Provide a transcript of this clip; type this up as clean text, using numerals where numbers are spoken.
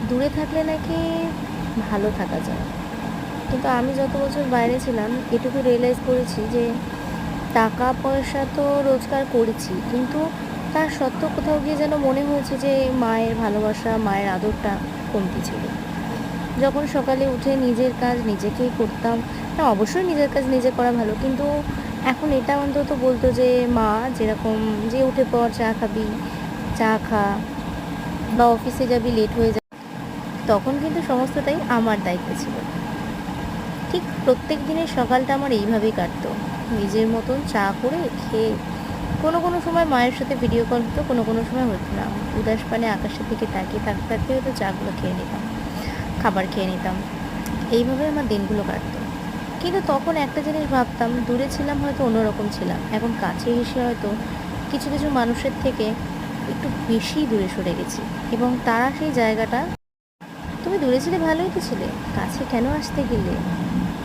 দূরে থাকলে নাকি ভালো থাকা যায়, কিন্তু আমি যত বছর বাইরে ছিলাম এটুকু রিয়েলাইজ করেছি যে টাকা পয়সা তো রোজগার করেছি, কিন্তু তার সত্ত্বেও কোথাও গিয়ে যেন মনে হয়েছে যে মায়ের ভালোবাসা, মায়ের আদরটা কমতি ছিল। যখন সকালে উঠে নিজের কাজ নিজেকেই করতাম, না অবশ্যই নিজের কাজ নিজে করা ভালো, কিন্তু এখন এটা অন্তত বলতো যে মা যেরকম, যে উঠে পর চা খাবি, চা খা, বা অফিসে যাবি লেট হয়ে যাবে, তখন কিন্তু সমস্তটাই আমার দায়িত্ব ছিল। ঠিক প্রত্যেক দিনের সকালটা আমার এইভাবেই কাটতো, নিজের মতন চা করে খেয়ে। কোনো কোনো সময় মায়ের সাথে ভিডিও কল হতো, কোনো কোনো সময় হতো না। উদাস পানে আকাশের দিকে তাকিয়ে থাকতে থাকতে হয়তো চাগুলো খেয়ে নিতাম, খাবার খেয়ে নিতাম। এইভাবে আমার দিনগুলো কাটতো। কিন্তু তখন একটা জিনিস ভাবতাম, দূরে ছিলাম হয়তো অন্যরকম ছিলাম, এখন কাছে এসে হয়তো কিছু কিছু মানুষের থেকে একটু বেশি দূরে সরে গেছি, এবং তারা সেই জায়গাটা, তুমি দূরে ছিলে ভালোই তো ছিলে, কাছে কেন আসতে গেলে?